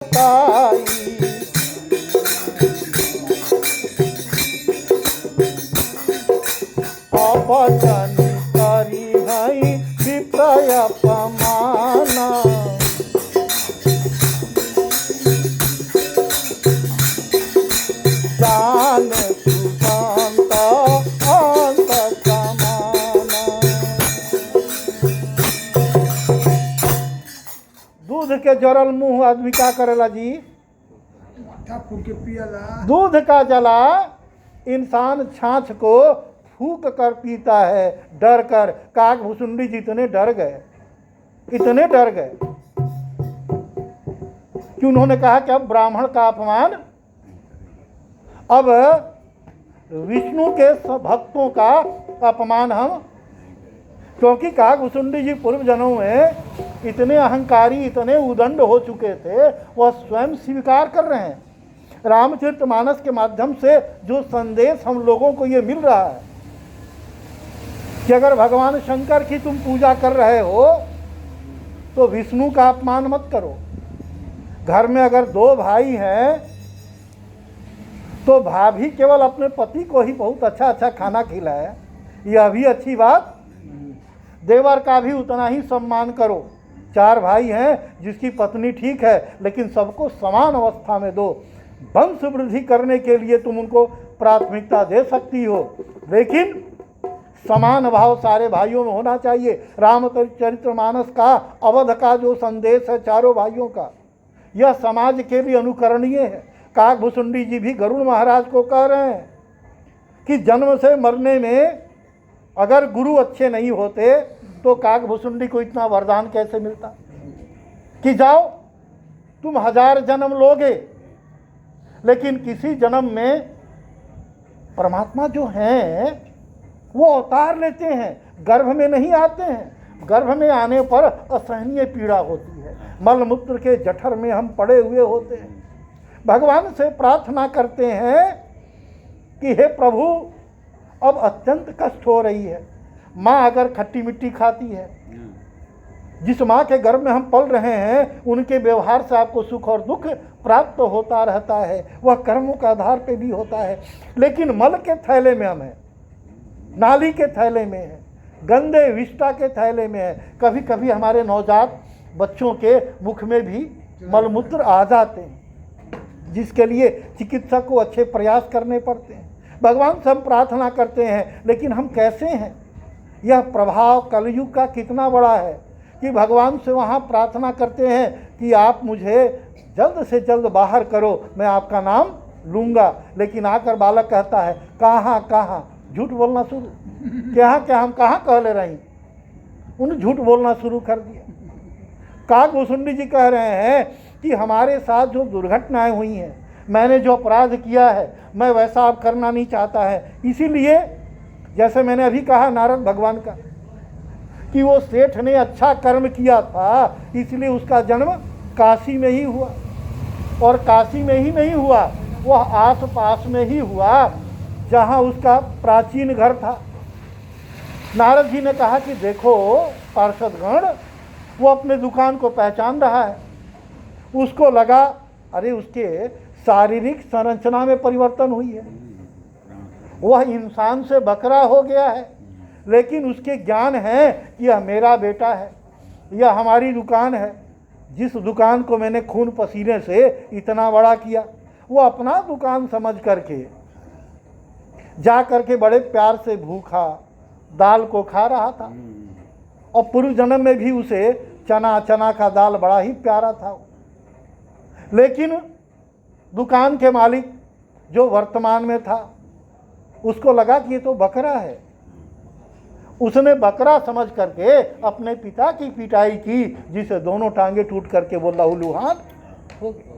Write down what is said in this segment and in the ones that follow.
ताई अपचन करी हई विप्रय अपमाना। जान सुशांत अंत समाना। दूध के जरल मुंह आदमी क्या करेला जी? दूध का जला इंसान छाछ को फूक कर पीता है डर कर। काकभुसुंडी जी इतने डर गए, इतने डर गए कि उन्होंने कहा कि अब ब्राह्मण का अपमान, अब विष्णु के भक्तों का अपमान हम, क्योंकि काकभुसुंडी जी पूर्व जन्मों में इतने अहंकारी, इतने उदंड हो चुके थे, वह स्वयं स्वीकार कर रहे हैं। रामचरितमानस के माध्यम से जो संदेश हम लोगों को ये मिल रहा है कि अगर भगवान शंकर की तुम पूजा कर रहे हो तो विष्णु का अपमान मत करो। घर में अगर दो भाई हैं तो भाभी केवल अपने पति को ही बहुत अच्छा अच्छा खाना खिलाए, यह भी अच्छी बात। देवर का भी उतना ही सम्मान करो। चार भाई हैं, जिसकी पत्नी ठीक है लेकिन सबको समान अवस्था में दो। वंश वृद्धि करने के लिए तुम उनको प्राथमिकता दे सकती हो, लेकिन समान भाव सारे भाइयों में होना चाहिए। रामचरितमानस का अवध का जो संदेश है चारों भाइयों का, यह समाज के लिए अनुकरणीय है। काकभुसुंडी जी भी गरुड़ महाराज को कह रहे हैं कि जन्म से मरने में अगर गुरु अच्छे नहीं होते तो काकभुसुंडी को इतना वरदान कैसे मिलता कि जाओ तुम 1000 जन्म लोगे, लेकिन किसी जन्म में परमात्मा जो हैं वो अवतार लेते हैं, गर्भ में नहीं आते हैं। गर्भ में आने पर असहनीय पीड़ा होती है, मलमूत्र के जठर में हम पड़े हुए होते हैं। भगवान से प्रार्थना करते हैं कि हे प्रभु, अब अत्यंत कष्ट हो रही है। माँ अगर खट्टी मिट्टी खाती है, जिस माँ के गर्भ में हम पल रहे हैं उनके व्यवहार से आपको सुख और दुख प्राप्त होता रहता है, वह कर्मों के आधार पे भी होता है। लेकिन मल के थैले में हम हैं, नाली के थैले में है, गंदे विष्टा के थैले में है। कभी कभी हमारे नवजात बच्चों के मुख में भी मलमूत्र आ जाते हैं, जिसके लिए चिकित्सक को अच्छे प्रयास करने पड़ते हैं। भगवान से हम प्रार्थना करते हैं, लेकिन हम कैसे हैं? यह प्रभाव कलयुग का कितना बड़ा है कि भगवान से वहाँ प्रार्थना करते हैं कि आप मुझे जल्द से जल्द बाहर करो, मैं आपका नाम लूँगा। लेकिन आकर बालक कहता है कहाँ कहाँ, झूठ बोलना शुरू, क्या हम कहाँ कह ले रही, उन्हें झूठ बोलना शुरू कर दिया। काकभुसुंडी जी कह रहे हैं कि हमारे साथ जो दुर्घटनाएं हुई हैं, मैंने जो अपराध किया है, मैं वैसा अब करना नहीं चाहता है। इसीलिए जैसे मैंने अभी कहा नारद भगवान का कि वो सेठ ने अच्छा कर्म किया था, इसलिए उसका जन्म काशी में ही हुआ। और काशी में ही नहीं हुआ, वह आस पास में ही हुआ जहाँ उसका प्राचीन घर था। नारद जी ने कहा कि देखो पार्षदगण, वो अपने दुकान को पहचान रहा है। उसको लगा अरे उसके शारीरिक संरचना में परिवर्तन हुई है, वह इंसान से बकरा हो गया है, लेकिन उसके ज्ञान है कि यह मेरा बेटा है, यह हमारी दुकान है। जिस दुकान को मैंने खून पसीने से इतना बड़ा किया, वो अपना दुकान समझ करके जा करके बड़े प्यार से भूखा दाल को खा रहा था। और पूर्व जन्म में भी उसे चना का दाल बड़ा ही प्यारा था। लेकिन दुकान के मालिक जो वर्तमान में था, उसको लगा कि ये तो बकरा है। उसने बकरा समझ करके अपने पिता की पिटाई की, जिसे दोनों टांगे टूट करके वो लहूलुहान हो गए।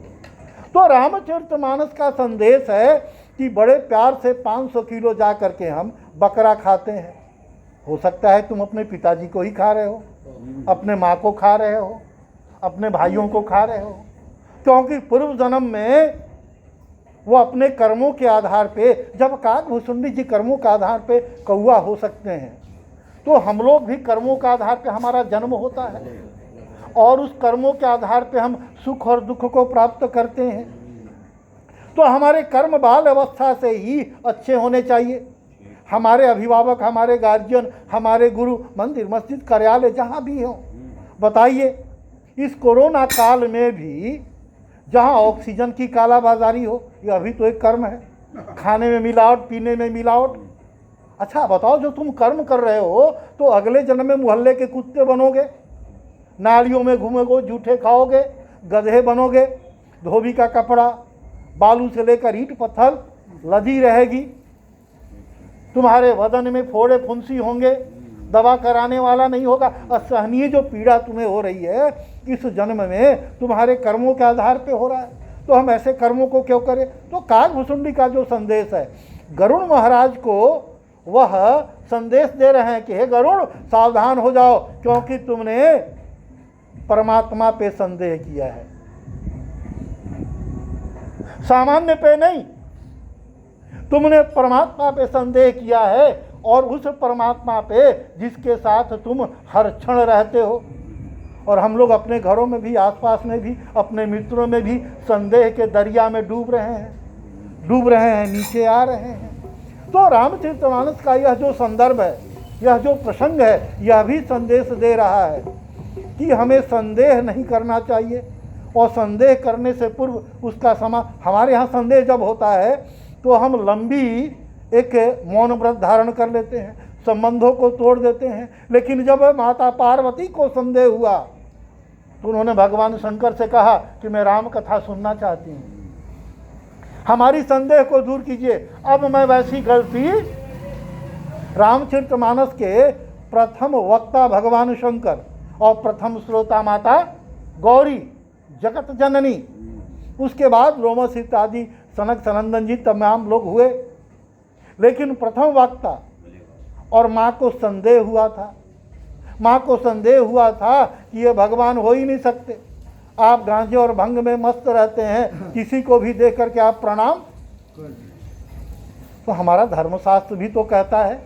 तो रामचरितमानस का संदेश है कि बड़े प्यार से 500 किलो जा करके हम बकरा खाते हैं। हो सकता है तुम अपने पिताजी को ही खा रहे हो, अपने माँ को खा रहे हो, अपने भाइयों को खा रहे हो, क्योंकि पूर्व जन्म में वो अपने कर्मों के आधार पे, जब काकभुसुंडी जी कर्मों के आधार पे कौआ हो सकते हैं, तो हम लोग भी कर्मों के आधार पे हमारा जन्म होता है। और उस कर्मों के आधार पे हम सुख और दुख को प्राप्त करते हैं। तो हमारे कर्म बाल अवस्था से ही अच्छे होने चाहिए। हमारे अभिभावक, हमारे गार्जियन, हमारे गुरु, मंदिर मस्जिद कार्यालय जहाँ भी हो, बताइए इस कोरोना काल में भी जहाँ ऑक्सीजन की कालाबाजारी हो, यह अभी तो एक कर्म है। खाने में मिलावट, पीने में मिलावट। अच्छा बताओ, जो तुम कर्म कर रहे हो तो अगले जन्म में मोहल्ले के कुत्ते बनोगे, नालियों में घूमोगे, जूठे खाओगे, गधे बनोगे, धोबी का कपड़ा, बालू से लेकर ईंट पत्थर लदी रहेगी, तुम्हारे बदन में फोड़े फुंसी होंगे, दवा कराने वाला नहीं होगा। असहनीय जो पीड़ा तुम्हें हो रही है इस जन्म में तुम्हारे कर्मों के आधार पे हो रहा है। तो हम ऐसे कर्मों को क्यों करें? तो काकभुसुंडी का जो संदेश है, गरुड़ महाराज को वह संदेश दे रहे हैं कि हे गरुड़, सावधान हो जाओ, क्योंकि तुमने परमात्मा पे संदेह किया है, सामान्य पे नहीं, तुमने परमात्मा पे संदेह किया है, और उस परमात्मा पे जिसके साथ तुम हर क्षण रहते हो। और हम लोग अपने घरों में भी, आसपास में भी, अपने मित्रों में भी संदेह के दरिया में डूब रहे हैं, नीचे आ रहे हैं। तो रामचरितमानस का यह जो संदर्भ है, यह जो प्रसंग है, यह भी संदेश दे रहा है कि हमें संदेह नहीं करना चाहिए, और संदेह करने से पूर्व उसका हमारे यहाँ संदेह जब होता है तो हम लंबी एक मौन व्रत धारण कर लेते हैं, संबंधों को तोड़ देते हैं। लेकिन जब माता पार्वती को संदेह हुआ तो उन्होंने भगवान शंकर से कहा कि मैं राम कथा सुनना चाहती हूँ, हमारी संदेह को दूर कीजिए। अब मैं वैसी गलती, रामचरितमानस के प्रथम वक्ता भगवान शंकर और प्रथम श्रोता माता गौरी जगत जननी, उसके बाद रोमस इत्यादि सनक सनंदन जी तमाम लोग हुए, लेकिन प्रथम वक्ता और माँ को संदेह हुआ था। माँ को संदेह हुआ था कि ये भगवान हो ही नहीं सकते, आप गांजे और भंग में मस्त रहते हैं, किसी को भी देख करके आप प्रणाम। तो हमारा धर्मशास्त्र भी तो कहता है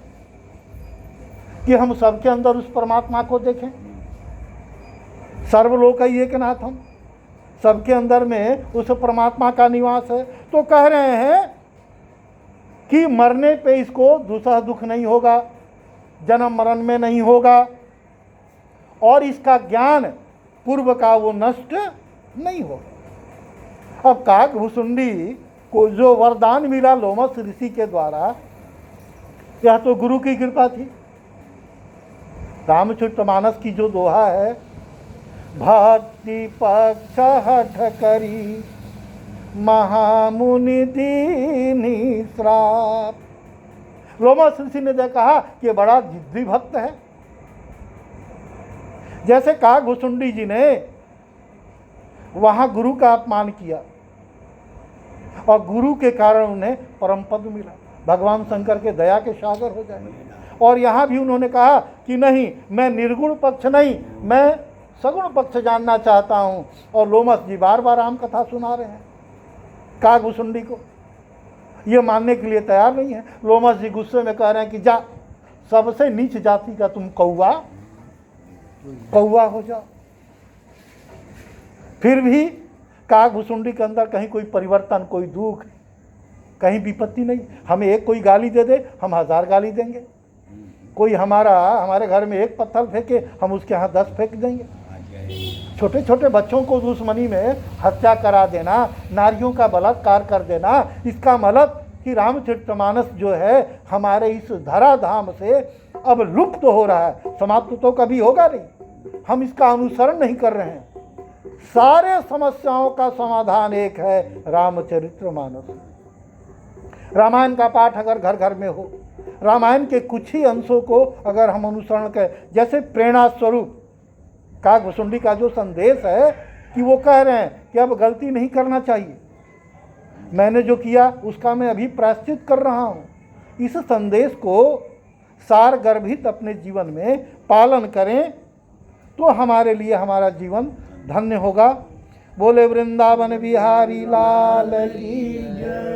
कि हम सबके अंदर उस परमात्मा को देखें, सर्वलोकई एकनाथम, सबके अंदर में उस परमात्मा का निवास है। तो कह रहे हैं कि मरने पे इसको दूसरा दुख नहीं होगा, जन्म मरण में नहीं होगा, और इसका ज्ञान पूर्व का वो नष्ट नहीं होगा। अब काकभुसुंडी को जो वरदान मिला लोमस ऋषि के द्वारा, यह तो गुरु की कृपा थी। रामचरितमानस की जो दोहा है, भक्ति पक्ष हठ करी महामुनि दीनी श्राप। लोमस ऋषि ने कहा कि बड़ा जिद्दी भक्त है। जैसे काकभुसुंडी जी ने वहां गुरु का अपमान किया और गुरु के कारण उन्हें परम पद मिला, भगवान शंकर के दया के सागर हो जाए। और यहाँ भी उन्होंने कहा कि नहीं, मैं निर्गुण पक्ष नहीं, मैं सगुण पक्ष जानना चाहता हूँ। और लोमस जी बार बार राम कथा सुना रहे हैं काकभुसुंडी को, ये मानने के लिए तैयार नहीं है। लोमस जी गुस्से में कह रहे हैं कि जा, सबसे नीच जाति का तुम कौवा हो जाओ। फिर भी काकभुसुंडी के अंदर कहीं कोई परिवर्तन, कोई दुख, कहीं विपत्ति नहीं। हमें एक कोई गाली दे दे, हम 1000 गाली देंगे। कोई हमारे घर में एक पत्थर फेंके, हम उसके यहाँ 10 फेंक देंगे। छोटे छोटे बच्चों को दुश्मनी में हत्या करा देना, नारियों का बलात्कार कर देना, इसका मतलब कि रामचरितमानस जो है हमारे इस धराधाम से अब लुप्त हो रहा है, समाप्त तो कभी होगा नहीं। हम इसका अनुसरण नहीं कर रहे हैं। सारे समस्याओं का समाधान एक है, रामचरितमानस। रामायण का पाठ अगर घर घर में हो, रामायण के कुछ ही अंशों को अगर हम अनुसरण करें, जैसे प्रेरणा स्वरूप काकभुसुंडी का जो संदेश है कि वो कह रहे हैं कि अब गलती नहीं करना चाहिए, मैंने जो किया उसका मैं अभी प्रायश्चित कर रहा हूँ। इस संदेश को सार गर्भित अपने जीवन में पालन करें तो हमारे लिए हमारा जीवन धन्य होगा। बोले वृंदावन बिहारी लाल की जय।